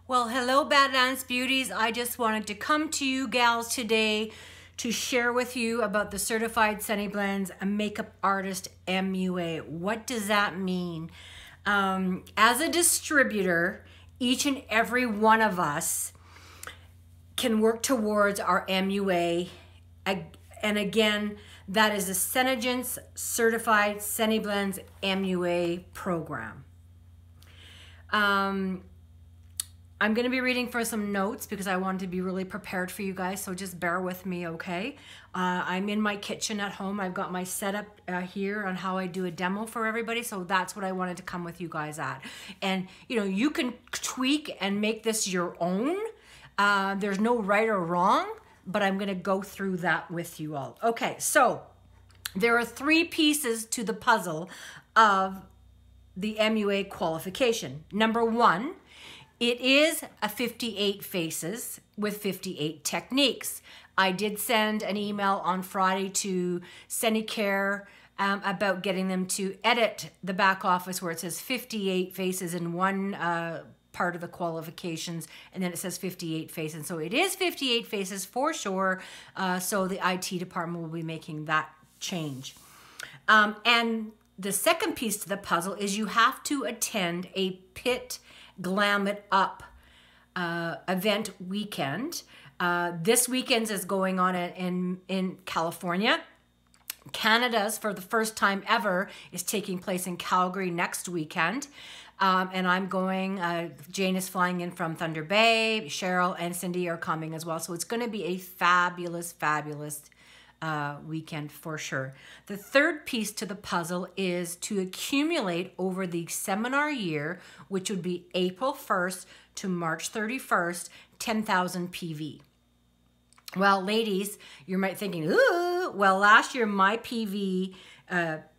Well, hello Badlands Beauties. I just wanted to come to you gals today to share with you about the Certified Seneblends Makeup Artist MUA. What does that mean? As a distributor, each and every one of us can work towards our MUA. And again, that is the Strategies Certified Seneblends MUA program. I'm going to be reading for some notes because I wanted to be really prepared for you guys, so just bear with me, okay? I'm in my kitchen at home. I've got my setup here on how I do a demo for everybody, so that's what I wanted to come with you guys at. And, you know, you can tweak and make this your own. There's no right or wrong, but I'm going to go through that with you all. Okay, so there are 3 pieces to the puzzle of the MUA qualification. Number 1, it is a 58 faces with 58 techniques. I did send an email on Friday to Senicare about getting them to edit the back office where it says 58 faces in one part of the qualifications, and then it says 58 faces. So it is 58 faces for sure. So the IT department will be making that change. And the second piece to the puzzle is you have to attend a Pit Glam It Up event weekend. This weekend is going on in California. Canada's, for the first time ever, is taking place in Calgary next weekend. And I'm going, Jane is flying in from Thunder Bay, Cheryl and Cindy are coming as well. So it's going to be a fabulous, fabulous weekend for sure. The third piece to the puzzle is to accumulate over the seminar year, which would be April 1st to March 31st, 10,000 PV. Well, ladies, you might be thinking, ooh, well, last year my PV,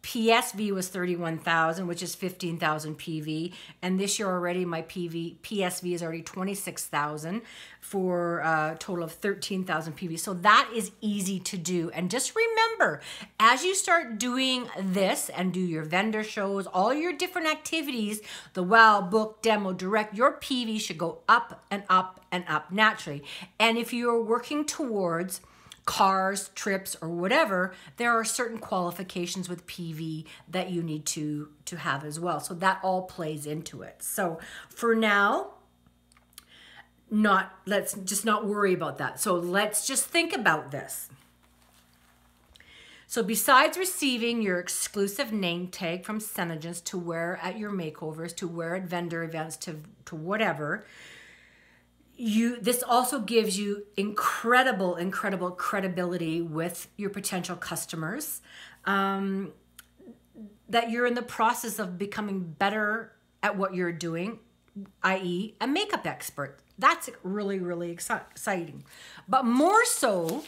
PSV was 31,000, which is 15,000 PV. And this year already my PSV is already 26,000 for a total of 13,000 PV. So that is easy to do. And just remember, as you start doing this and do your vendor shows, all your different activities, the WOW, book, demo, direct, your PV should go up and up and up naturally. And if you're working towards cars, trips, or whatever, there are certain qualifications with PV that you need to have as well. So that all plays into it. So for now, let's just not worry about that. So let's just think about this. So besides receiving your exclusive name tag from Strategies to wear at your makeovers, to wear at vendor events, to whatever, this also gives you incredible credibility with your potential customers, that you're in the process of becoming better at what you're doing, i.e. a makeup expert. That's really exciting. But more so,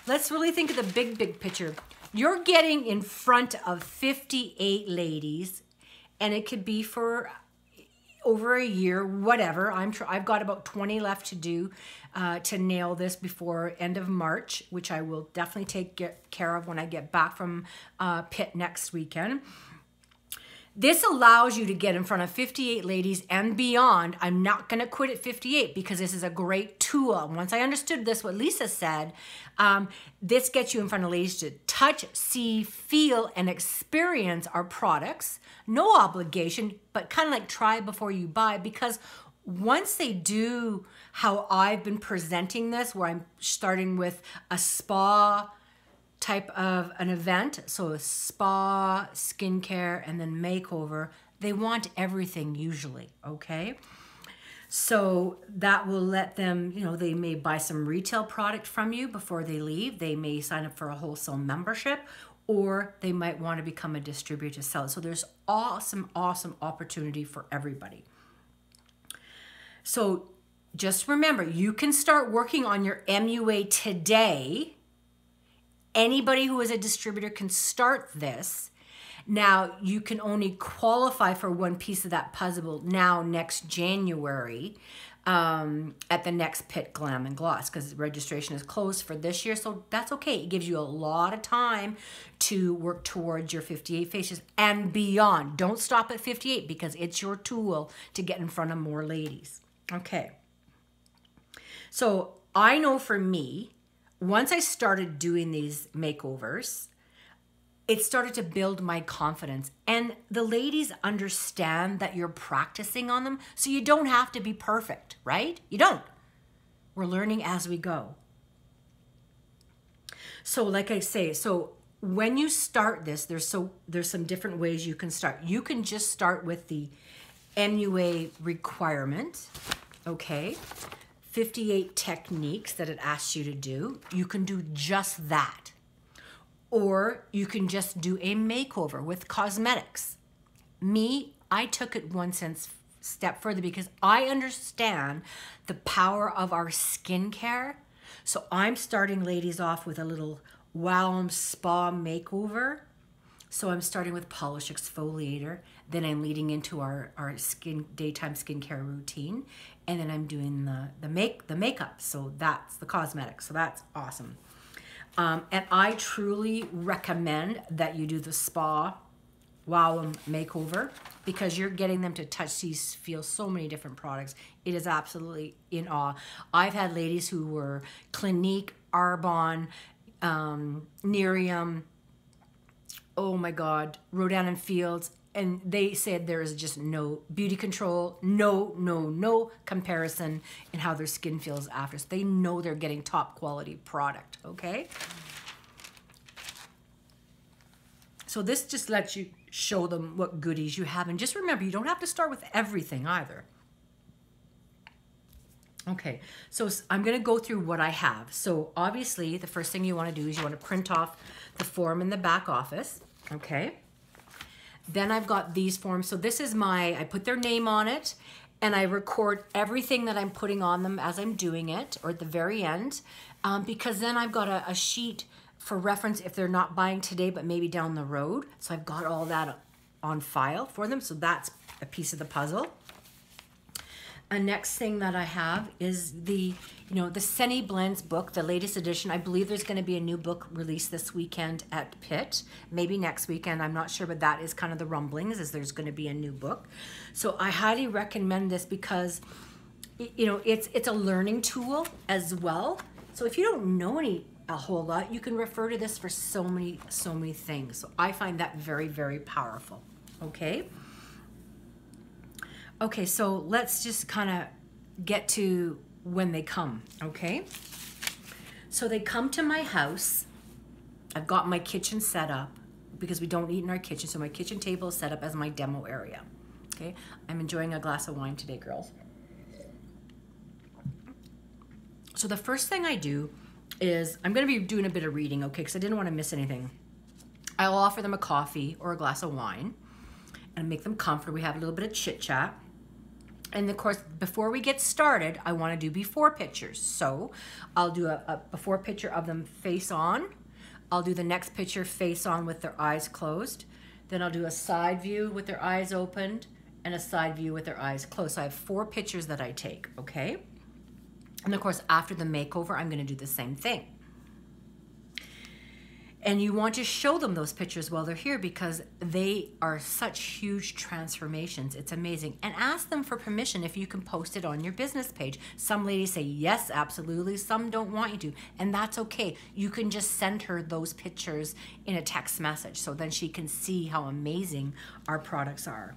let's really think of the big picture. You're getting in front of 58 ladies, and it could be for over a year, whatever. I've got about 20 left to do to nail this before end of March, which I will definitely take care of when I get back from Pitt next weekend. This allows you to get in front of 58 ladies and beyond. I'm not going to quit at 58 because this is a great tool. Once I understood this, what Lisa said, this gets you in front of ladies to touch, see, feel, and experience our products. No obligation, but kind of like try before you buy, because once they do how I've been presenting this, where I'm starting with a spa type of an event, so a spa, skincare, and then makeover, they want everything usually, okay? So that will let them, you know, they may buy some retail product from you before they leave. They may sign up for a wholesale membership, or they might want to become a distributor to sell it. So there's awesome opportunity for everybody. So just remember, you can start working on your MUA today. Anybody who is a distributor can start this. Now, you can only qualify for one piece of that puzzle now next January at the next Pitt Glam and Gloss, because registration is closed for this year. So that's okay. It gives you a lot of time to work towards your 58 faces and beyond. Don't stop at 58 because it's your tool to get in front of more ladies. Okay. So I know for me, once I started doing these makeovers, it started to build my confidence. And the ladies understand that you're practicing on them, so you don't have to be perfect, right? You don't. We're learning as we go. So like I say, so when you start this, there's some different ways you can start. You can just start with the MUA requirement, okay? 58 techniques that it asks you to do. You can do just that. Or you can just do a makeover with cosmetics. Me, I took it one step further because I understand the power of our skincare. So I'm starting ladies off with a little wow spa makeover. So I'm starting with polish exfoliator, then I'm leading into our daytime skincare routine, and then I'm doing the makeup. So that's the cosmetics. So that's awesome. And I truly recommend that you do the spa wow makeover because you're getting them to touch, see, feel so many different products. It is absolutely in awe. I've had ladies who were Clinique, Arbonne, Nerium, oh my God, Rodan and Fields, and they said there is just no beauty control, no comparison in how their skin feels after. So they know they're getting top quality product, okay? So this just lets you show them what goodies you have. And just remember, you don't have to start with everything either. Okay, so I'm gonna go through what I have. So obviously, the first thing you wanna do is you wanna print off the form in the back office, okay? Then I've got these forms. So this is I put their name on it and I record everything that I'm putting on them as I'm doing it or at the very end, because then I've got a sheet for reference if they're not buying today, but maybe down the road. So I've got all that on file for them. So that's a piece of the puzzle. A next thing that I have is the Seneblends book, the latest edition. I believe there's going to be a new book released this weekend at Pitt, maybe next weekend. I'm not sure, but that is kind of the rumblings, is there's going to be a new book. So I highly recommend this because, it's a learning tool as well. So if you don't know a whole lot, you can refer to this for so many things. So I find that very, very powerful. Okay. Okay, so let's just kind of get to when they come, okay? So they come to my house. I've got my kitchen set up because we don't eat in our kitchen, so my kitchen table is set up as my demo area, okay? I'm enjoying a glass of wine today, girls. So the first thing I do is I'm gonna be doing a bit of reading, okay, because I didn't want to miss anything. I'll offer them a coffee or a glass of wine and make them comfortable. We have a little bit of chit chat. And of course, before we get started, I want to do before pictures. So I'll do a before picture of them face on. I'll do the next picture face on with their eyes closed. Then I'll do a side view with their eyes opened and a side view with their eyes closed. So I have 4 pictures that I take, okay? And of course, after the makeover, I'm going to do the same thing. And you want to show them those pictures while they're here because they are such huge transformations. It's amazing. And ask them for permission if you can post it on your business page. Some ladies say, yes, absolutely. Some don't want you to. And that's okay. You can just send her those pictures in a text message so then she can see how amazing our products are.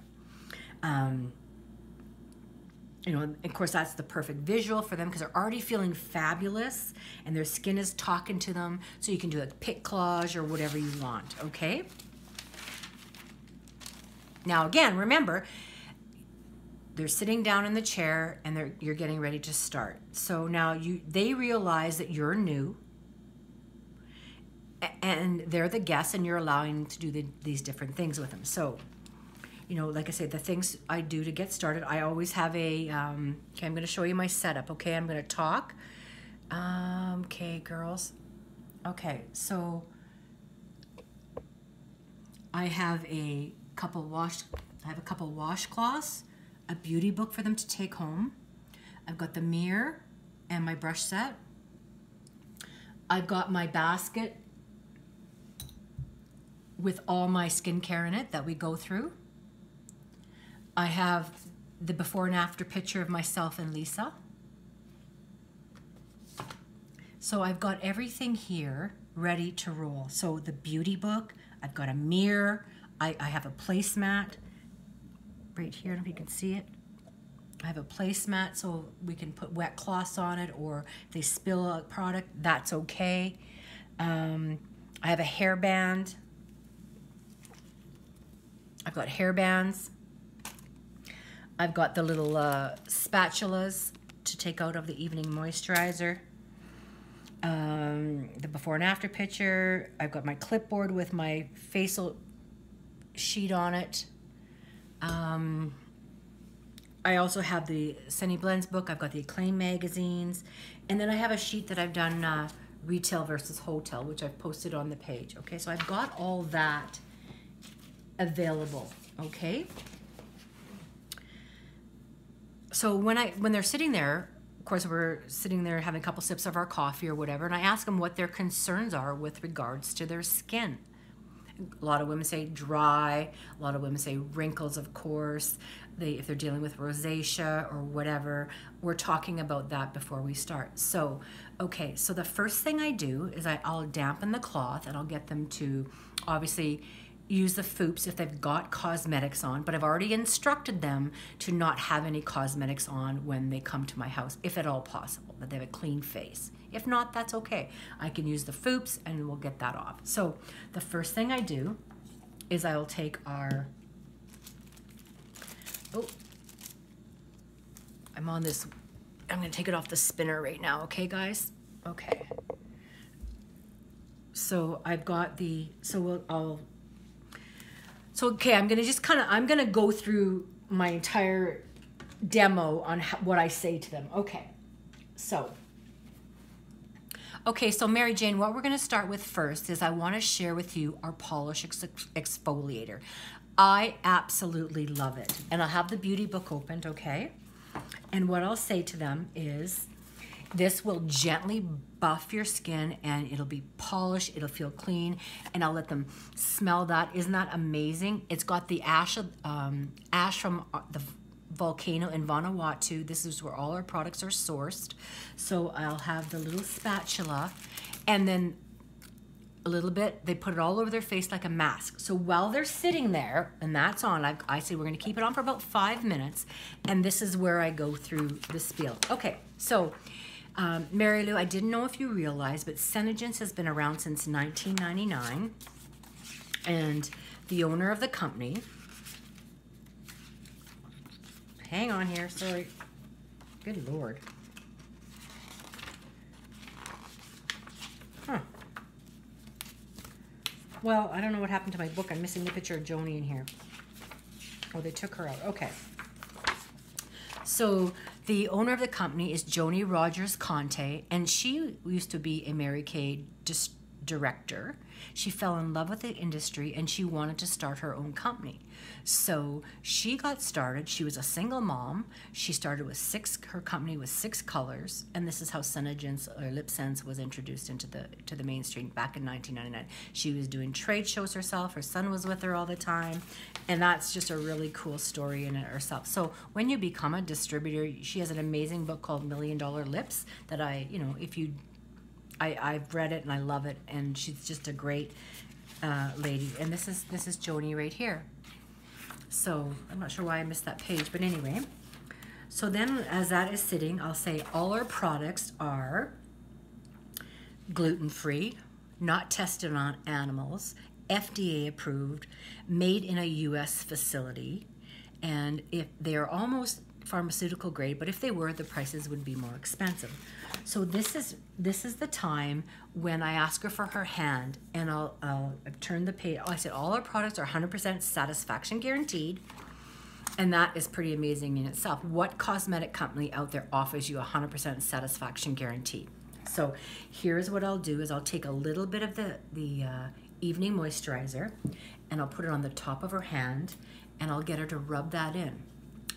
Of course, that's the perfect visual for them because they're already feeling fabulous and their skin is talking to them. So you can do a pic collage or whatever you want, okay? Now, again, remember, they're sitting down in the chair and you're getting ready to start. So now they realize that you're new and they're the guests and you're allowing them to do these different things with them. So, like I said, the things I do to get started, I always have okay, I'm going to show you my setup, okay? I'm going to talk. Okay, girls. Okay, so I have a couple washcloths, a beauty book for them to take home. I've got the mirror and my brush set. I've got my basket with all my skincare in it that we go through. I have the before and after picture of myself and Lisa. So I've got everything here ready to roll. So the beauty book, I've got a mirror, I have a placemat right here, I don't know if you can see it. I have a placemat so we can put wet cloths on it, or if they spill a product, that's okay. I have a hairband. I've got hairbands. I've got the little spatulas to take out of the evening moisturizer. The before and after picture. I've got my clipboard with my facial sheet on it. I also have the Seneblends book. I've got the Acclaim magazines. And then I have a sheet that I've done retail versus hotel, which I've posted on the page. Okay, so I've got all that available, okay? So when they're sitting there, of course, we're sitting there having a couple sips of our coffee or whatever, and I ask them what their concerns are with regards to their skin. A lot of women say dry, a lot of women say wrinkles, of course. If they're dealing with rosacea or whatever, we're talking about that before we start. So, okay, so the first thing I do is I'll dampen the cloth, and I'll get them to obviously use the FOOPs if they've got cosmetics on, but I've already instructed them to not have any cosmetics on when they come to my house, if at all possible, that they have a clean face. If not, that's okay. I can use the FOOPs and we'll get that off. So the first thing I do is I'll take our, I'm gonna take it off the spinner right now, okay guys? Okay. So I've got the, okay, I'm gonna go through my entire demo on what I say to them. Okay, so Mary Jane, what we're gonna start with first is I wanna share with you our polish exfoliator. I absolutely love it. And I'll have the beauty book opened, okay? And what I'll say to them is, this will gently buff your skin and it'll be polished, it'll feel clean, and I'll let them smell that. Isn't that amazing? It's got the ash from the volcano in Vanuatu. This is where all our products are sourced. So I'll have the little spatula, and then a little bit, they put it all over their face like a mask. So while they're sitting there, and that's on, I say we're gonna keep it on for about 5 minutes, and this is where I go through the spiel. Okay, so Mary Lou, I didn't know if you realized, but Strategies has been around since 1999, and the owner of the company, hang on here, sorry, good Lord. Huh. Well, I don't know what happened to my book. I'm missing the picture of Joni in here. Oh, they took her out. Okay. So the owner of the company is Joni Rogers Conte, and she used to be a Mary Kay director. She fell in love with the industry and she wanted to start her own company. So she got started. She was a single mom. She started with her company was 6 colors, and this is how Strategies or Lip Sense was introduced into the mainstream back in 1999. She was doing trade shows herself. Her son was with her all the time, and that's just a really cool story in it herself. So when you become a distributor, she has an amazing book called $1 Million Lips that I've read it and I love it, and she's just a great lady. And this is Joni right here. So I'm not sure why I missed that page, but anyway. So then as that is sitting, I'll say all our products are gluten-free, not tested on animals, FDA approved, made in a US facility, and if they're almost pharmaceutical grade, but if they were, the prices would be more expensive. So this is the time when I ask her for her hand, and I'll turn the page. I said all our products are 100% satisfaction guaranteed, and that is pretty amazing in itself. What cosmetic company out there offers you 100% satisfaction guarantee? So here's what I'll do is I'll take a little bit of the evening moisturizer, and I'll put it on the top of her hand, and I'll get her to rub that in.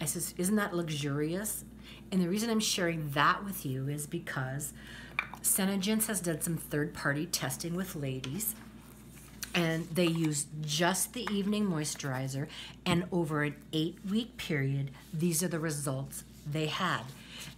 I says, isn't that luxurious? And the reason I'm sharing that with you is because Strategies has done some third-party testing with ladies, And they used just the evening moisturizer, and over an 8-week period, these are the results they had.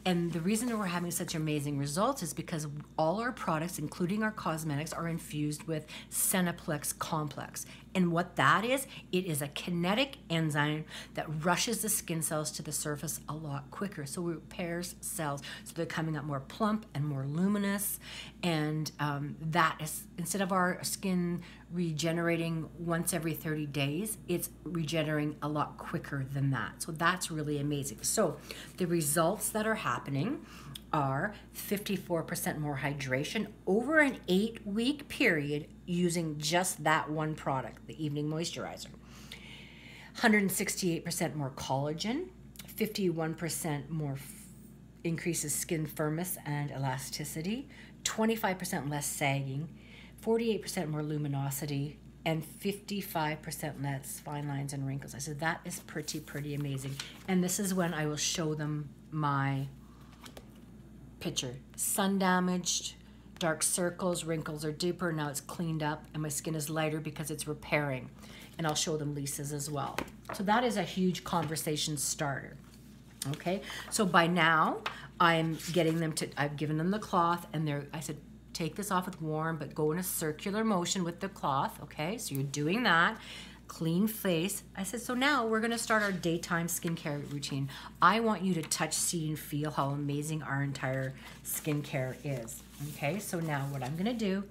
And the reason that we're having such amazing results is because all our products, including our cosmetics, are infused with Seneplex complex. And what that is, it is a kinetic enzyme that rushes the skin cells to the surface a lot quicker. So it repairs cells, so they're coming up more plump and more luminous. And that is, instead of our skin regenerating once every 30 days, it's regenerating a lot quicker than that. So that's really amazing. So the results that are happening are 54% more hydration over an 8-week period using just that one product, the evening moisturizer. 168% more collagen, 51% more increases skin firmness and elasticity, 25% less sagging, 48% more luminosity, and 55% less fine lines and wrinkles. I said, that is pretty amazing. And this is when I will show them my picture. Sun damaged, dark circles, wrinkles are deeper. Now it's cleaned up and my skin is lighter because it's repairing. And I'll show them Lisa's as well. So that is a huge conversation starter. Okay, so by now I'm getting them to, I've given them the cloth, and I said, take this off with warm, but go in a circular motion with the cloth. Okay, so you're doing that. Clean face. I said, so now we're gonna start our daytime skincare routine. I want you to touch, see, and feel how amazing our entire skincare is. Okay, so now what I'm gonna do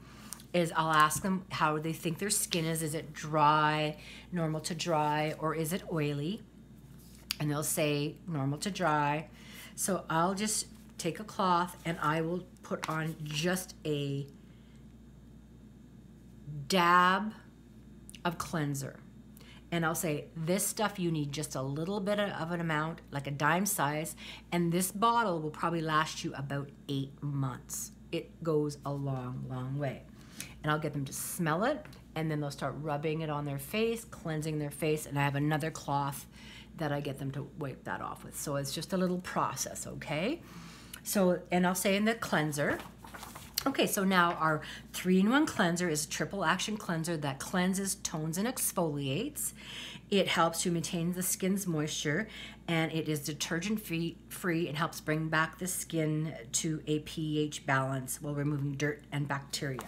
is I'll ask them how they think their skin is. Is it dry, normal to dry, or is it oily? And they'll say normal to dry. So I'll just take a cloth and I will put on just a dab of cleanser. And I'll say, this stuff you need just a little bit of an amount, like a dime size, and this bottle will probably last you about 8 months. It goes a long way. And I'll get them to smell it, and then they'll start rubbing it on their face, cleansing their face, and I have another cloth that I get them to wipe that off with. So it's just a little process, okay? So, and I'll say in the cleanser, okay, so now our 3-in-1 cleanser is a triple action cleanser that cleanses, tones, and exfoliates. It helps to maintain the skin's moisture, and it is detergent free and helps bring back the skin to a pH balance while removing dirt and bacteria.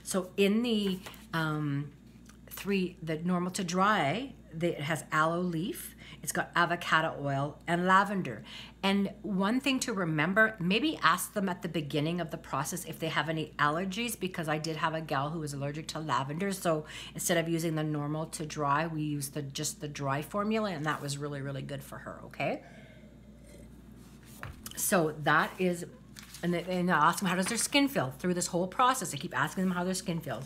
So in the normal to dry, it has aloe leaf, it's got avocado oil and lavender. And one thing to remember, maybe ask them at the beginning of the process if they have any allergies, because I did have a gal who was allergic to lavender. So instead of using the normal to dry, we used just the dry formula, and that was really good for her, okay? So that is, and I ask them, how does their skin feel through this whole process? I keep asking them how their skin feels.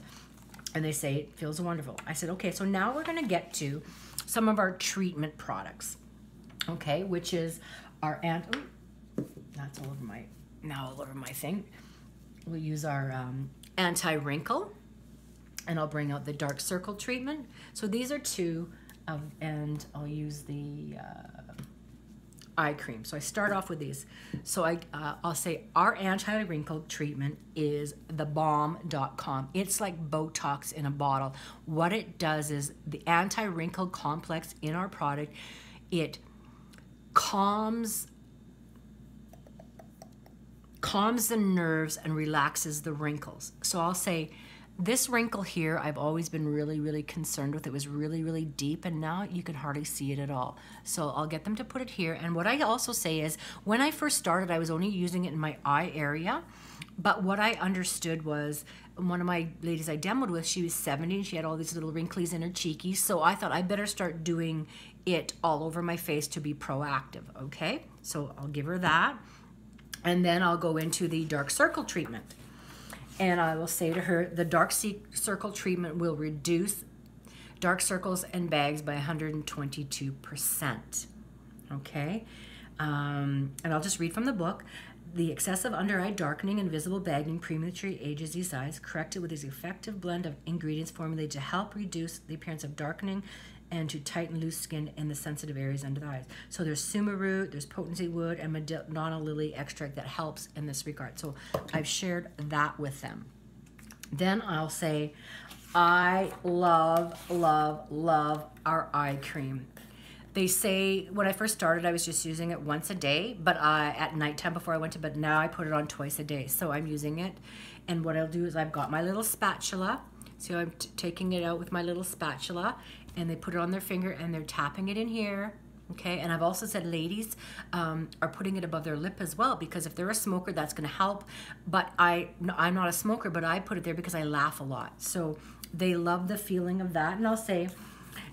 And they say, it feels wonderful. I said, okay, so now we're gonna get to some of our treatment products, okay, which is our, that's all over my thing. We'll use our anti-wrinkle, and I'll bring out the dark circle treatment. So these are two, and I'll use the eye cream. So I start off with these. So I'll say our anti-wrinkle treatment is thebomb.com. It's like Botox in a bottle. What it does is the anti-wrinkle complex in our product, it calms the nerves and relaxes the wrinkles. So I'll say, this wrinkle here, I've always been really concerned with. It was really deep, and now you can hardly see it at all. So I'll get them to put it here. And what I also say is, when I first started, I was only using it in my eye area. But what I understood was, one of my ladies I demoed with, she was 70 and she had all these little wrinklies in her cheekies. So I thought I better start doing it all over my face to be proactive, okay? So I'll give her that. And then I'll go into the dark circle treatment. And I will say to her, the dark circle treatment will reduce dark circles and bags by 122%, okay? And I'll just read from the book. The excessive under-eye darkening and visible bagging prematurely ages these eyes, corrected with this effective blend of ingredients formulated to help reduce the appearance of darkening and to tighten loose skin in the sensitive areas under the eyes. So there's suma root, there's potency wood, and Madonna lily extract that helps in this regard. So I've shared that with them. Then I'll say, I love, love, love our eye cream. They say, when I first started, I was just using it once a day, but at nighttime before I went to bed. Now I put it on twice a day. So I'm using it. And what I'll do is I've got my little spatula. So I'm taking it out with my little spatula, and they put it on their finger and they're tapping it in here. Okay, and I've also said ladies are putting it above their lip as well, because if they're a smoker, that's going to help. But I'm not a smoker, but I put it there because I laugh a lot. So they love the feeling of that. And I'll say,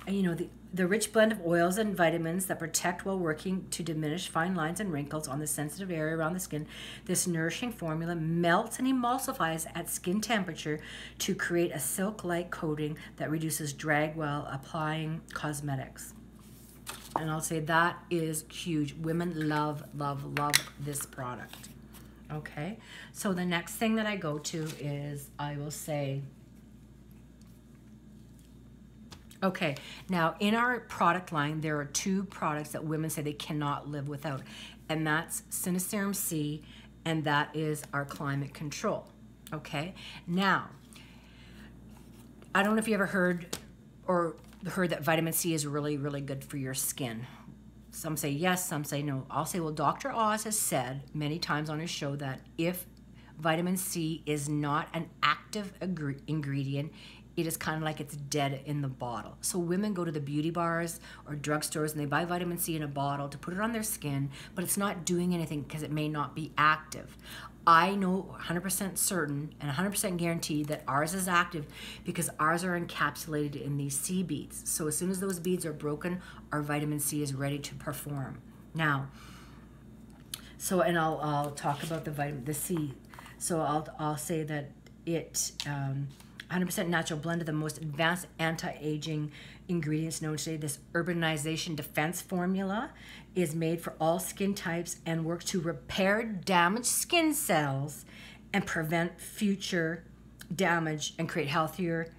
you know, the rich blend of oils and vitamins that protect while working to diminish fine lines and wrinkles on the sensitive area around the skin. This nourishing formula melts and emulsifies at skin temperature to create a silk-like coating that reduces drag while applying cosmetics. And I'll say that is huge. Women love, love, love this product. Okay, so the next thing that I go to is, I will say, okay, now in our product line, there are two products that women say they cannot live without, and that's Sinoserum C, and that is our climate control. Okay, now, I don't know if you ever heard that vitamin C is really, really good for your skin. Some say yes, some say no. I'll say, well, Dr. Oz has said many times on his show that if vitamin C is not an active ingredient, it is kind of like it's dead in the bottle. So women go to the beauty bars or drugstores and they buy vitamin C in a bottle to put it on their skin, but it's not doing anything because it may not be active. I know 100% certain and 100% guaranteed that ours is active because ours are encapsulated in these C beads. So as soon as those beads are broken, our vitamin C is ready to perform. Now, so, and I'll talk about the C. So I'll say that it 100% natural blend of the most advanced anti-aging ingredients known today. This urbanization defense formula is made for all skin types and works to repair damaged skin cells and prevent future damage and create healthier,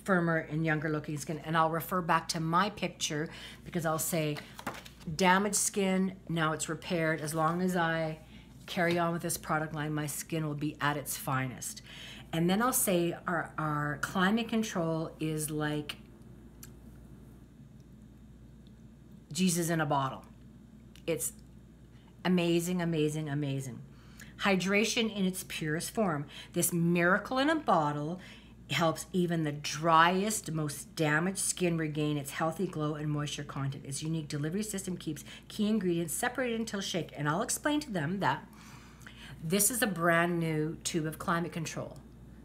firmer, and younger looking skin. And I'll refer back to my picture because I'll say damaged skin, now it's repaired. As long as I carry on with this product line, my skin will be at its finest. And then I'll say our climate control is like Jesus in a bottle. It's amazing, amazing, amazing. Hydration in its purest form. This miracle in a bottle helps even the driest, most damaged skin regain its healthy glow and moisture content. Its unique delivery system keeps key ingredients separated until shake. And I'll explain to them that this is a brand new tube of climate control.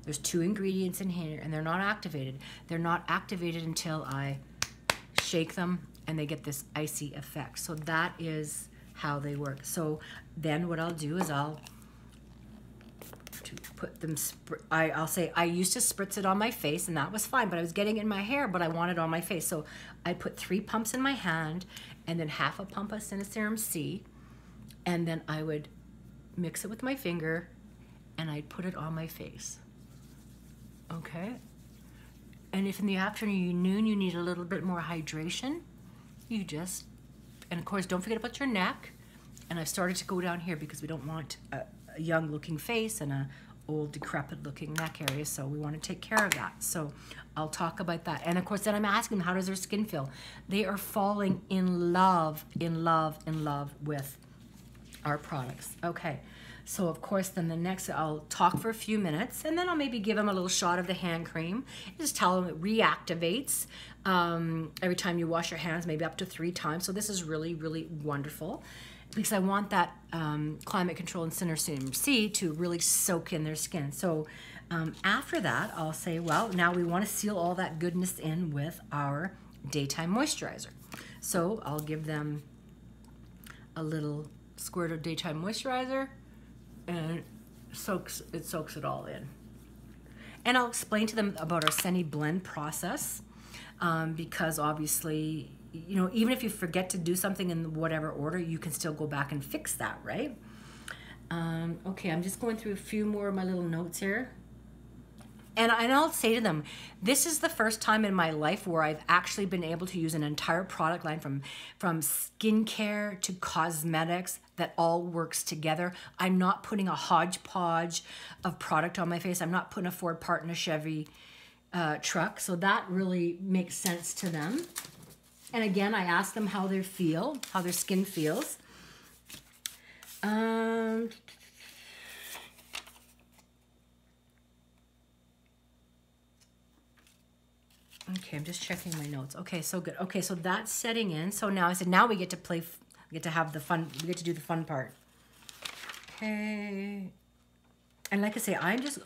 There's 2 ingredients in here and they're not activated. They're not activated until I shake them and they get this icy effect. So that is how they work. So then what I'll do is I'll put them, I'll say I used to spritz it on my face and that was fine, but I was getting it in my hair, but I want it on my face. So I put 3 pumps in my hand and then half a pump of Sinoserum C, and then I would mix it with my finger and I'd put it on my face. Okay, and if in the afternoon you need a little bit more hydration, you just, and of course don't forget about your neck. And I've started to go down here because we don't want a young looking face and a old decrepit looking neck area, so we want to take care of that. So I'll talk about that. And of course then I'm asking them, how does their skin feel? They are falling in love, in love, in love with our products. Okay. So of course, then the next, I'll talk for a few minutes and then I'll maybe give them a little shot of the hand cream. Just tell them it reactivates every time you wash your hands, maybe up to 3 times. So this is really, really wonderful because I want that climate control and Sinoserum C to really soak in their skin. So after that, I'll say, well, now we want to seal all that goodness in with our daytime moisturizer. So I'll give them a little squirt of daytime moisturizer, and it soaks it all in. And I'll explain to them about our Seneblend process because obviously, you know, even if you forget to do something in whatever order, you can still go back and fix that, right? Okay, I'm just going through a few more of my little notes here. And I'll say to them, this is the first time in my life where I've actually been able to use an entire product line from skincare to cosmetics that all works together. I'm not putting a hodgepodge of product on my face. I'm not putting a Ford part and a Chevy truck. So that really makes sense to them. And again, I ask them how they feel, how their skin feels. Okay, I'm just checking my notes. Okay, so good. Okay, so that's setting in. So now I said, now we get to play, we get to have the fun, we get to do the fun part. Okay. And like I say, I'm just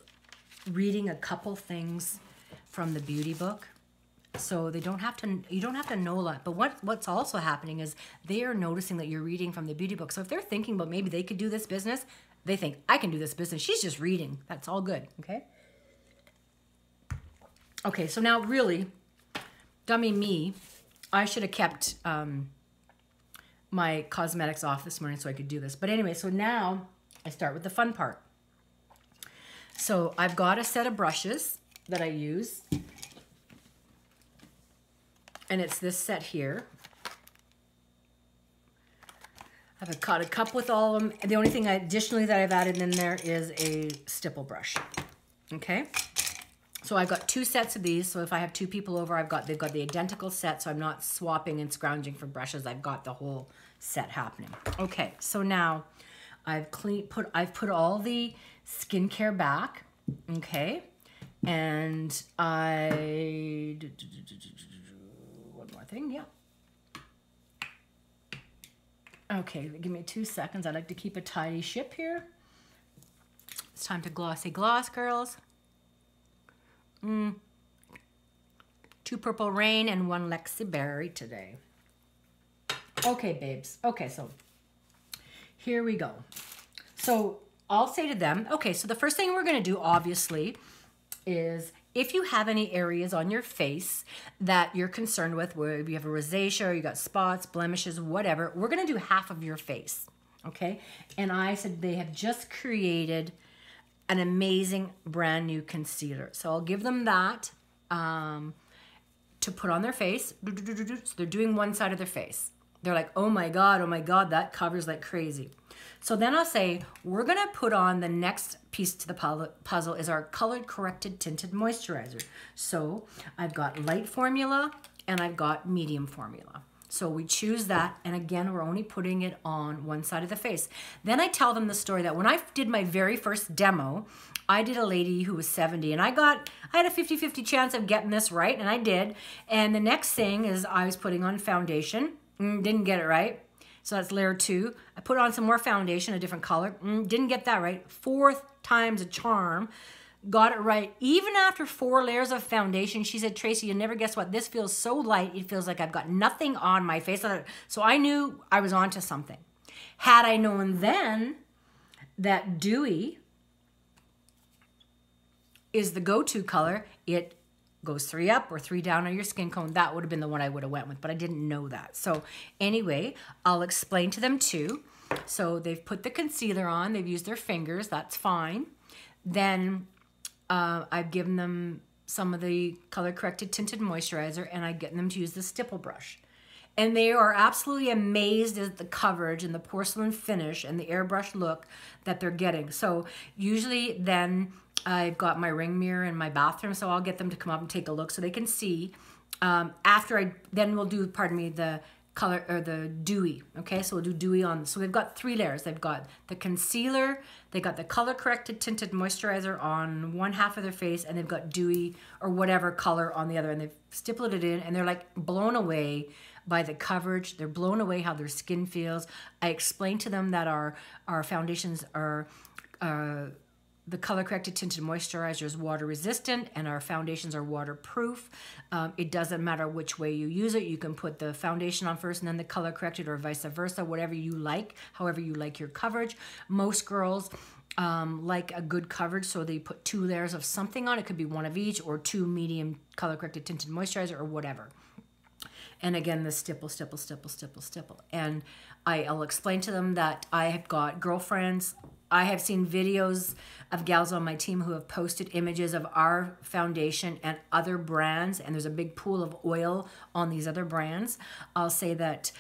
reading a couple things from the beauty book. So they don't have to, you don't have to know a lot. But what's also happening is they are noticing that you're reading from the beauty book. So if they're thinking about maybe they could do this business, they think, I can do this business. She's just reading. That's all good, okay? Okay, so now really, dummy me, I should have kept my cosmetics off this morning so I could do this. But anyway, so now I start with the fun part. So I've got a set of brushes that I use. And it's this set here. I've got a cup with all of them. The only thing additionally that I've added in there is a stipple brush, okay? So I've got 2 sets of these. So if I have 2 people over, they've got the identical set. So I'm not swapping and scrounging for brushes. I've got the whole set happening. Okay, so now I've put all the skincare back, okay? And one more thing, yeah. Okay, give me 2 seconds. I like to keep a tidy ship here. It's time to glossy gloss, girls. 2 Purple Rain and 1 Lexi Berry today. Okay, babes. Okay, so here we go. So I'll say to them, okay, so the first thing we're going to do, obviously, is if you have any areas on your face that you're concerned with, where you have a rosacea or you got spots, blemishes, whatever, we're going to do half of your face, okay? And I said they have just created an amazing brand new concealer. So I'll give them that to put on their face. So they're doing one side of their face. They're like, oh my God, that covers like crazy. So then I'll say, we're gonna put on the next piece to the puzzle is our colored corrected tinted moisturizer. So I've got light formula and I've got medium formula. So we choose that, and again, we're only putting it on one side of the face. Then I tell them the story that when I did my very first demo, I did a lady who was 70, and I had a 50-50 chance of getting this right, and I did. And the next thing is I was putting on foundation, didn't get it right. So that's layer 2. I put on some more foundation, a different color, didn't get that right. 4th time's a charm. Got it right. Even after 4 layers of foundation, she said, Tracy, you never guess what? This feels so light. It feels like I've got nothing on my face. So I knew I was onto something. Had I known then that Dewy is the go-to color, it goes 3 up or 3 down on your skin tone, that would have been the one I would have went with, but I didn't know that. So anyway, I'll explain to them too. So they've put the concealer on. They've used their fingers. That's fine. Then I've given them some of the color corrected tinted moisturizer, and I get them to use the stipple brush. And they are absolutely amazed at the coverage and the porcelain finish and the airbrush look that they're getting. So usually then I've got my ring mirror in my bathroom, so I'll get them to come up and take a look so they can see. Then we'll do, pardon me, the color or the Dewy. Okay, so we'll do Dewy on. So they've got 3 layers. They've got the concealer, they got the color corrected tinted moisturizer on one half of their face, and they've got Dewy or whatever color on the other, and they've stippled it in, and they're like blown away by the coverage. They're blown away how their skin feels. I explained to them that our foundations are the color corrected tinted moisturizer is water resistant, and our foundations are waterproof. It doesn't matter which way you use it. You can put the foundation on first and then the color corrected, or vice versa, whatever you like, however you like your coverage. Most girls like a good coverage, so they put 2 layers of something on. It could be 1 of each, or 2 medium color corrected tinted moisturizer, or whatever. And again, the stipple. And I'll explain to them that I have got girlfriends. I have seen videos of gals on my team who have posted images of our foundation and other brands, and there's a big pool of oil on these other brands. I'll say that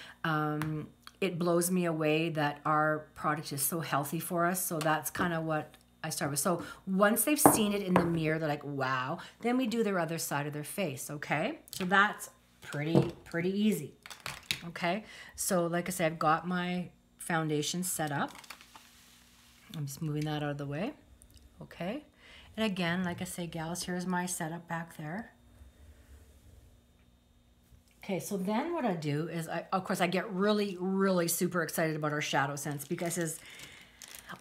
it blows me away that our product is so healthy for us. So that's kind of what I start with. So once they've seen it in the mirror, they're like, wow. Then we do their other side of their face, okay? So that's pretty easy, okay? So like I said, I've got my foundation set up. I'm just moving that out of the way, okay? And again, like I say, gals, here's my setup back there. Okay, so then what I do is, of course, I get really super excited about our shadow sense because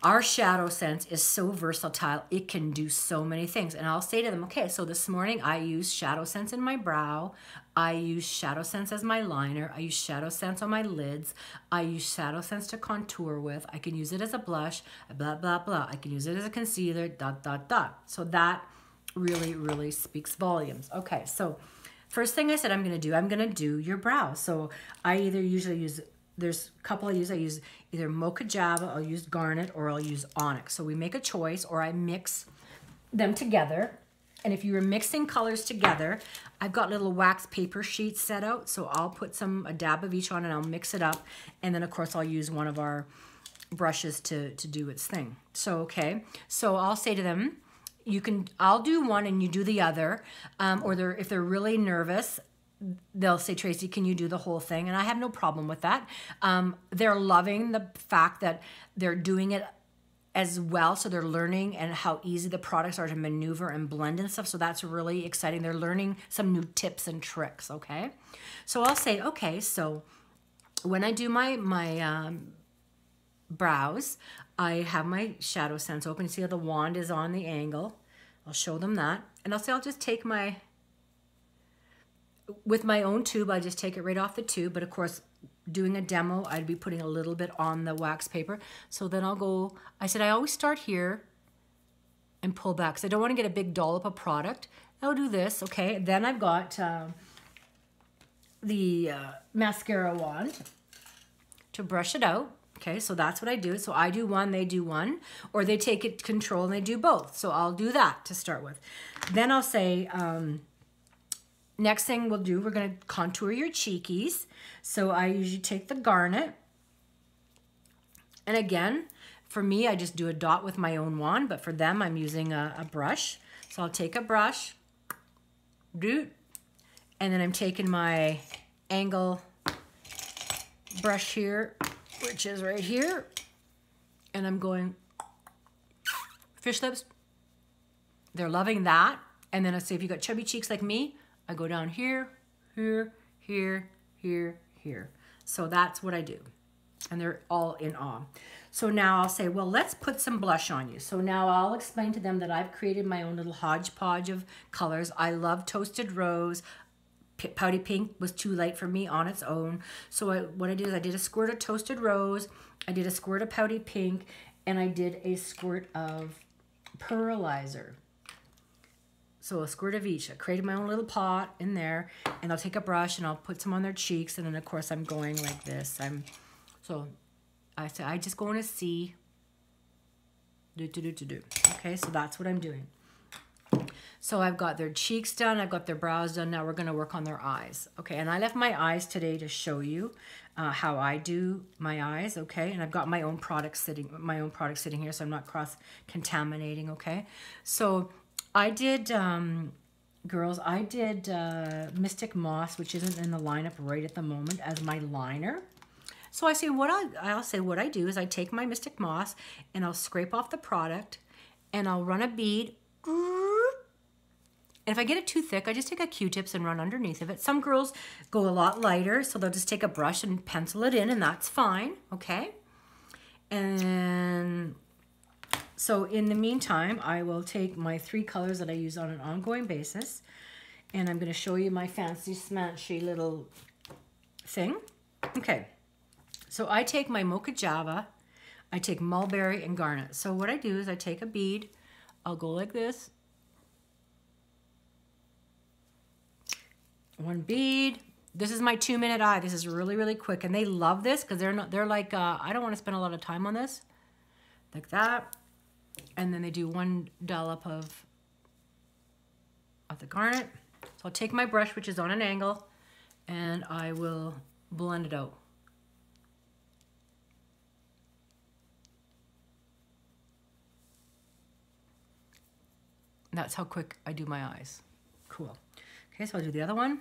our shadow sense is so versatile. It can do so many things. And I'll say to them, okay, so this morning I used shadow sense in my brow. I use shadow sense as my liner. I use shadow sense on my lids. I use shadow sense to contour with. I can use it as a blush, blah, blah, blah. I can use it as a concealer, dot, dot, dot. So that really speaks volumes. Okay, so first thing I said I'm going to do your brows. So I either usually use, there's a couple I use either Mocha Java, I'll use Garnet, or I'll use Onyx. So we make a choice, or I mix them together. And if you were mixing colors together, I've got little wax paper sheets set out. So I'll put a dab of each on and I'll mix it up. And then of course I'll use one of our brushes to do its thing. So, okay. So I'll say to them, I'll do one and you do the other. Or if they're really nervous, they'll say, Tracy, can you do the whole thing? And I have no problem with that. They're loving the fact that they're doing it as well. So they're learning and how easy the products are to maneuver and blend and stuff. So that's really exciting. They're learning some new tips and tricks, okay? So I'll say, okay, so when I do my brows, I have my shadow sense open. You see how the wand is on the angle? I'll show them that. And I'll say, I'll just take with my own tube, I just take it right off the tube. But of course, doing a demo, I'd be putting a little bit on the wax paper. So then I'll go, I said, I always start here and pull back because I don't want to get a big dollop of product. I'll do this, okay? Then I've got the mascara wand to brush it out. Okay, so that's what I do. So I do one, they do one, or they take it control and they do both. So I'll do that to start with. Then I'll say, next thing we're going to contour your cheekies. So I usually take the Garnet. And again, for me, I just do a dot with my own wand, but for them, I'm using a brush. So I'll take a brush, and then I'm taking my angle brush here, which is right here, and I'm going fish lips. They're loving that. And then I say, if you got chubby cheeks like me, I go down here, here, here, here, here. So that's what I do. And they're all in awe. So now I'll say, well, let's put some blush on you. So now I'll explain to them that I've created my own little hodgepodge of colors. I love Toasted Rose. Pouty Pink was too light for me on its own. So what I did is I did a squirt of Toasted Rose, I did a squirt of Pouty Pink, and I did a squirt of Pearlizer. So a squirt of each. I created my own little pot in there, and I'll take a brush and I'll put some on their cheeks, and then of course I'm going like this. So I just go in a C. Okay, so that's what I'm doing. So I've got their cheeks done, I've got their brows done. Now we're going to work on their eyes. Okay, and I left my eyes today to show you how I do my eyes. Okay, and I've got my own product sitting here, so I'm not cross-contaminating. Okay, so I did, girls, I did Mystic Moss, which isn't in the lineup right at the moment, as my liner. So I say I'll say what I do is I take my Mystic Moss and I'll scrape off the product and I'll run a bead. And if I get it too thick, I just take a Q-tips and run underneath of it. Some girls go a lot lighter, so they'll just take a brush and pencil it in, and that's fine, okay? And so in the meantime, I will take my 3 colors that I use on an ongoing basis, and I'm going to show you my fancy smanchy little thing. Okay, so I take my Mocha Java, I take Mulberry and Garnet. So what I do is I take a bead, I'll go like this, one bead. This is my 2-minute eye. This is really quick, and they love this because they're like, I don't want to spend a lot of time on this, like that. And then they do 1 dollop of the Garnet. So I'll take my brush, which is on an angle, and I will blend it out. That's how quick I do my eyes. Cool. Okay, so I'll do the other one.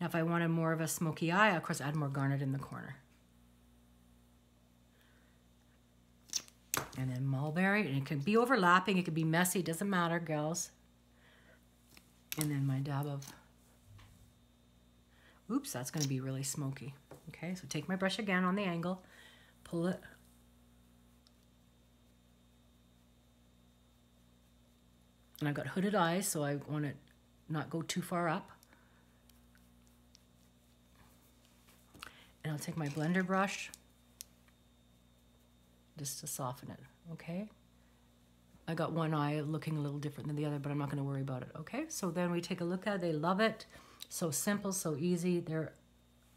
Now if I wanted more of a smoky eye, of course, add more garnet in the corner. And then mulberry, and it can be overlapping, it can be messy, it doesn't matter, girls. And then my dab of, oops, that's gonna be really smoky. Okay, so take my brush again on the angle, pull it. And I've got hooded eyes, so I want to not go too far up. And I'll take my blender brush just to soften it, okay? I got one eye looking a little different than the other, but I'm not going to worry about it, okay? So then we take a look at it. They love it. So simple, so easy. They're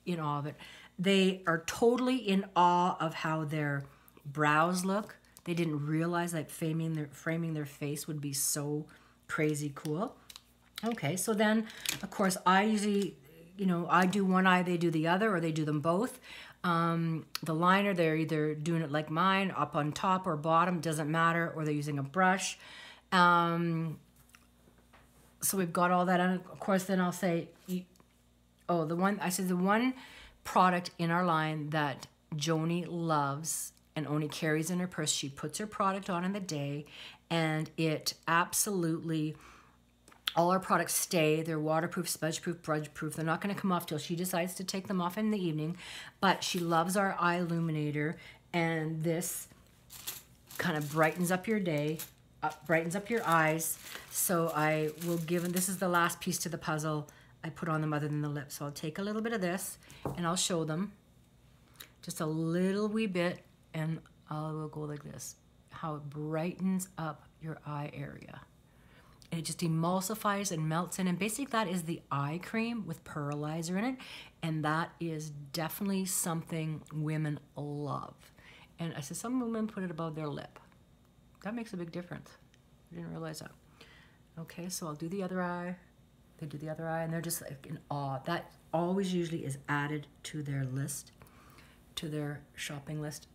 in awe of it. They are totally in awe of how their brows look. They didn't realize that framing their face would be so crazy cool. Okay, so then, of course, I usually, you know, I do one eye, they do the other, or they do them both. The liner, they're either doing it like mine, up on top or bottom, doesn't matter, or they're using a brush. So we've got all that, and of course, then I'll say, oh, the one product in our line that Joni loves and only carries in her purse, she puts her product on in the day, and it absolutely, all our products stay. They're waterproof, smudge-proof, brudge-proof. They're not going to come off till she decides to take them off in the evening. But she loves our eye illuminator, and this kind of brightens up your day, brightens up your eyes. So I will give, and this is the last piece to the puzzle I put on them other than the lips. So I'll take a little bit of this, and I'll show them just a little wee bit, and I will go like this, how it brightens up your eye area. And it just emulsifies and melts in. And basically that is the eye cream with pearlizer in it. And that is definitely something women love. And I said, some women put it above their lip. That makes a big difference. I didn't realize that. Okay, so I'll do the other eye. They do the other eye, and they're just like in awe. That always usually is added to their list, to their shopping list,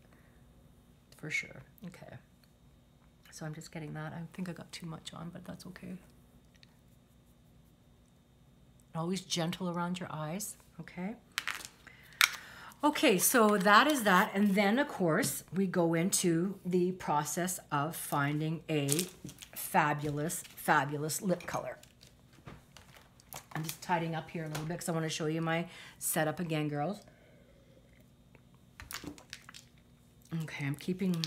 for sure. Okay. So I'm just getting that. I think I got too much on, but that's okay. Always gentle around your eyes, okay? Okay, so that is that. And then, of course, we go into the process of finding a fabulous, fabulous lip color. I'm just tidying up here a little bit because I want to show you my setup again, girls. Okay, I'm keeping...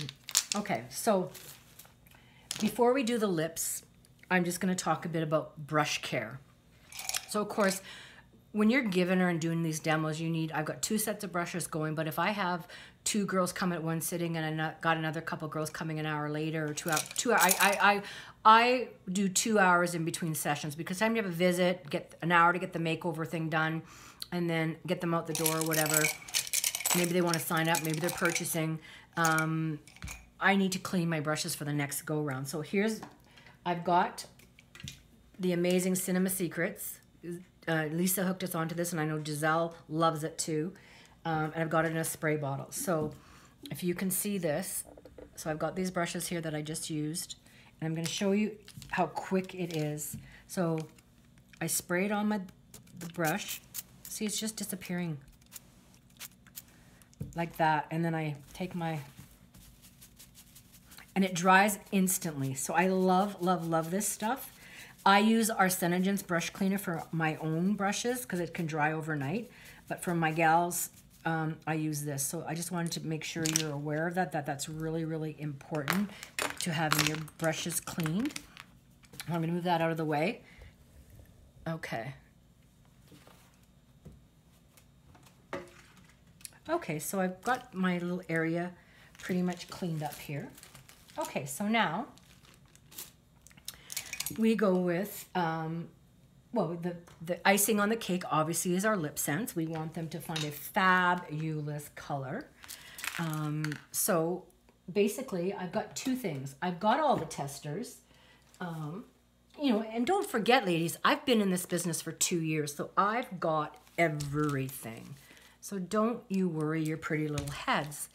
Okay, so... before we do the lips, I'm just going to talk a bit about brush care. So, of course, when you're giving her and doing these demos, you need, I've got 2 sets of brushes going, but if I have 2 girls come at one sitting and I got another couple girls coming an hour later or 2 hours, I do 2 hours in between sessions because time you have a visit, get an hour to get the makeover thing done, and then get them out the door or whatever. Maybe they want to sign up, maybe they're purchasing. I need to clean my brushes for the next go round. So here's, I've got the amazing Cinema Secrets. Lisa hooked us onto this, and I know Giselle loves it too. And I've got it in a spray bottle. So if you can see this, so I've got these brushes here that I just used, and I'm going to show you how quick it is. So I spray it on the brush. See, it's just disappearing like that. And then I take my... and it dries instantly. So I love, love, love this stuff. I use our Strategies brush cleaner for my own brushes because it can dry overnight. But for my gals, I use this. So I just wanted to make sure you're aware of that, that's really, really important to having your brushes cleaned. I'm going to move that out of the way. Okay. Okay, so I've got my little area pretty much cleaned up here. Okay, so now we go with, well, the icing on the cake obviously is our lip scents. We want them to find a fabulous color. So basically I've got 2 things. I've got all the testers, you know, and don't forget, ladies, I've been in this business for 2 years, so I've got everything. So don't you worry your pretty little heads.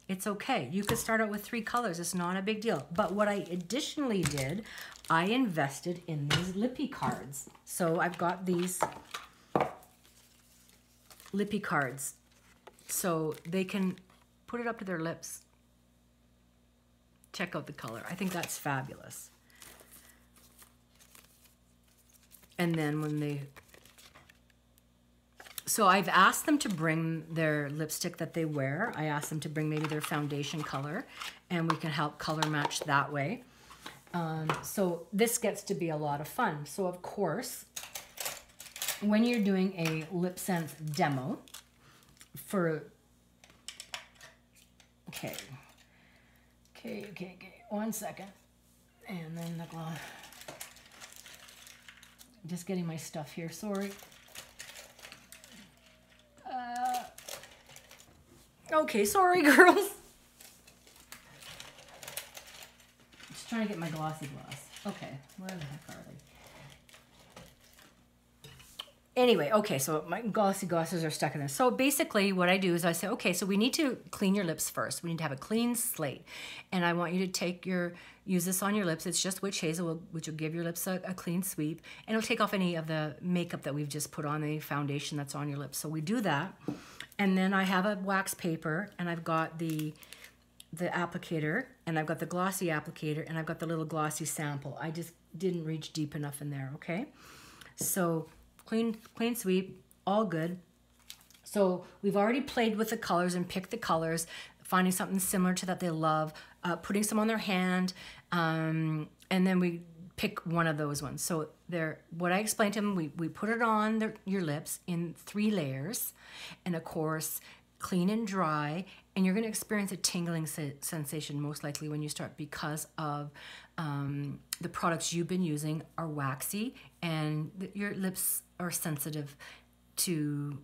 It's okay. You could start out with 3 colors. It's not a big deal. But what I additionally did, I invested in these lippy cards. So I've got these lippy cards. So they can put it up to their lips. Check out the color. I think that's fabulous. And then when they... So I've asked them to bring their lipstick that they wear. I asked them to bring maybe their foundation color, and we can help color match that way. So this gets to be a lot of fun. So of course, when you're doing a lip sense demo for... Okay. 1 second. And then the gloss. Just getting my stuff here, sorry. Okay, sorry, girls. Just trying to get my glossy gloss. Okay, where the heck are they? Anyway, okay, so my glossy glosses are stuck in this. So basically what I do is I say, okay, so we need to clean your lips first. We need to have a clean slate. And I want you to use this on your lips. It's just witch hazel, which will give your lips a clean sweep. And it'll take off any of the makeup that we've just put on, the foundation that's on your lips. So we do that. And then I have a wax paper, and I've got the applicator, and I've got the glossy applicator, and I've got the little glossy sample. I just didn't reach deep enough in there, okay? So clean sweep, all good. So we've already played with the colors and picked the colors, finding something similar to that they love, putting some on their hand, and then we pick one of those ones. So what I explained to them, we put it on your lips in 3 layers, and of course, clean and dry, and you're gonna experience a tingling sensation most likely when you start, because of the products you've been using are waxy, and your lips are sensitive to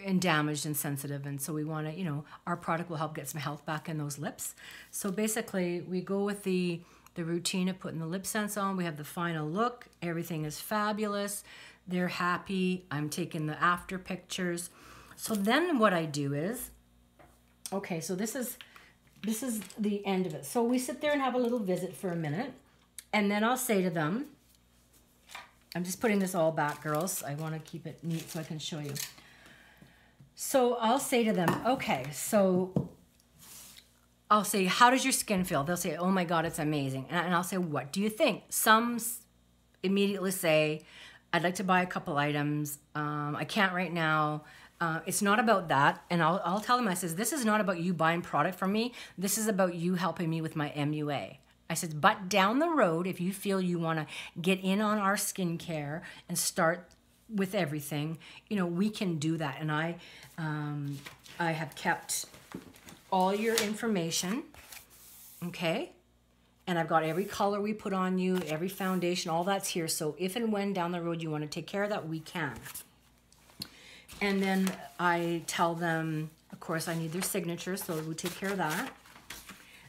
and damaged and sensitive, and so we want to, our product will help get some health back in those lips. So basically we go with the routine of putting the lip sense on. We have the final look. Everything is fabulous. They're happy. I'm taking the after pictures. So then what I do is, okay, so this is the end of it. So we sit there and have a little visit for a minute, and then I'll say to them, I'm just putting this all back, girls. I want to keep it neat so I can show you. So I'll say to them, okay, so I'll say, how does your skin feel? They'll say, oh my God, it's amazing. And I'll say, what do you think? Some immediately say, I'd like to buy a couple items. I can't right now. It's not about that. And I'll tell them, I says, this is not about you buying product from me. This is about you helping me with my MUA. I said, but down the road, if you feel you want to get in on our skincare and start with everything, we can do that. And I have kept all your information, okay? And I've got every color we put on you, every foundation, all that's here. So if and when down the road you want to take care of that, we can. And then I tell them, of course, I need their signatures, so we take care of that.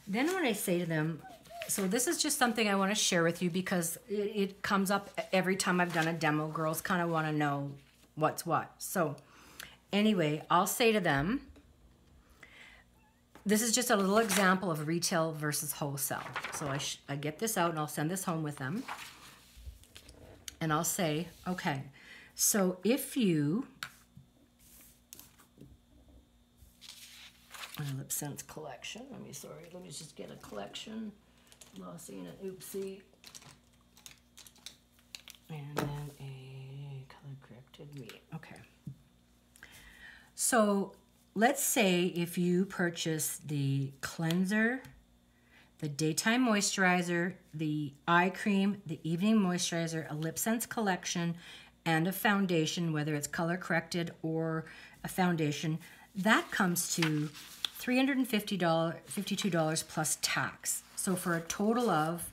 Then when I say to them, so this is just something I want to share with you because it comes up every time I've done a demo. Girls kind of want to know what's what. So anyway, I'll say to them, this is just a little example of retail versus wholesale. So I get this out and I'll send this home with them. And I'll say, okay, so if you, my lip sense collection, let me just get a collection. Glossy and an oopsie. And then a color corrected me. Okay. So let's say if you purchase the cleanser, the daytime moisturizer, the eye cream, the evening moisturizer, a lip sense collection, and a foundation, whether it's color corrected or a foundation, that comes to $352 plus tax. So for a total of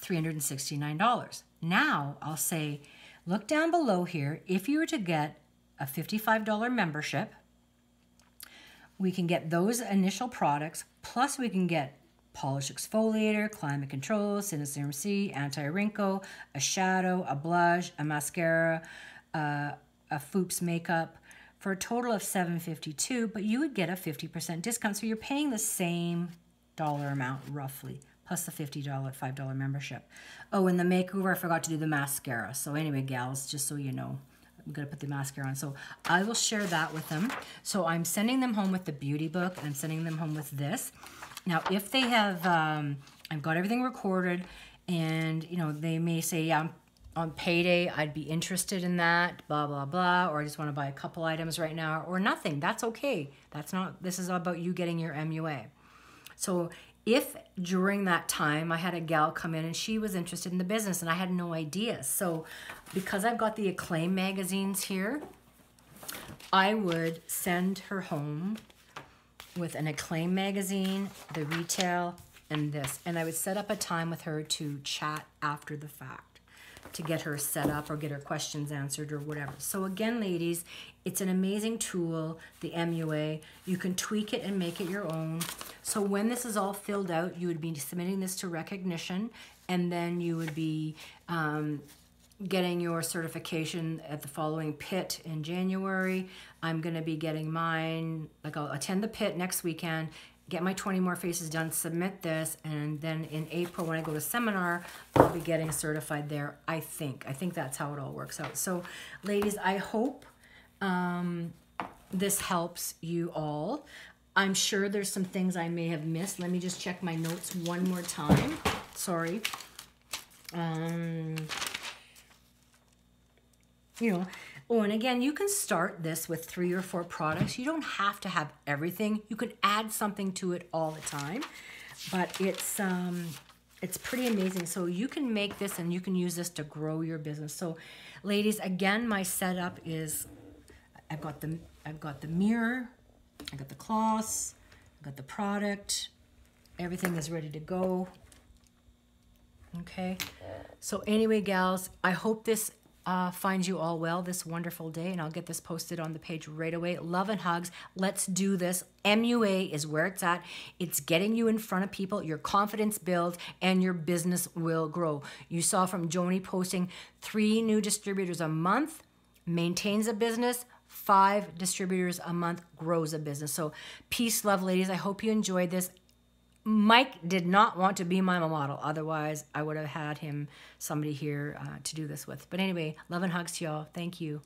$369. Now I'll say, look down below here. If you were to get a $55 membership, we can get those initial products, plus we can get polish exfoliator, climate control, Cineserum C, anti-wrinkle, a shadow, a blush, a mascara, a Fuchs makeup, for a total of $7.52, but you would get a 50% discount. So you're paying the same dollar amount roughly, plus the $5 membership. Oh, and the makeover, I forgot to do the mascara. So anyway, gals, just so you know, I'm gonna put the mascara on. So I will share that with them. So I'm sending them home with the beauty book, and I'm sending them home with this. Now, if they have, I've got everything recorded, and you know, they may say, yeah, on payday, I'd be interested in that, blah, blah, blah, or I just want to buy a couple items right now, or nothing. That's okay. That's not, this is about you getting your MUA. So if during that time I had a gal come in and she was interested in the business and I had no idea. So because I've got the Acclaim magazines here, I would send her home with an Acclaim magazine, the retail, and this. And I would set up a time with her to chat after the fact, to get her set up or get her questions answered or whatever. So again, ladies, it's an amazing tool, the MUA. You can tweak it and make it your own. So when this is all filled out, you would be submitting this to recognition, and then you would be getting your certification at the following pit in January. I'm gonna be getting mine, like I'll attend the pit next weekend, get my 20 more faces done, submit this, and then in April when I go to seminar, I'll be getting certified there, I think. I think that's how it all works out. So ladies, I hope this helps you all. I'm sure there's some things I may have missed. Let me just check my notes one more time. Sorry. You know, oh, and again, you can start this with 3 or 4 products. You don't have to have everything. You can add something to it all the time, but it's pretty amazing. So you can make this and you can use this to grow your business. So ladies, again, my setup is, I've got the mirror, I got the cloths, I got the product, everything is ready to go. Okay, so anyway, gals, I hope this finds you all well this wonderful day, and I'll get this posted on the page right away. Love and hugs. Let's do this. MUA is where it's at. It's getting you in front of people, your confidence builds, and your business will grow. You saw from Joni posting 3 new distributors a month, maintains a business, 5 distributors a month, grows a business. So peace, love, ladies. I hope you enjoyed this. Mike did not want to be my model. Otherwise, I would have had somebody here to do this with. But anyway, love and hugs to y'all. Thank you.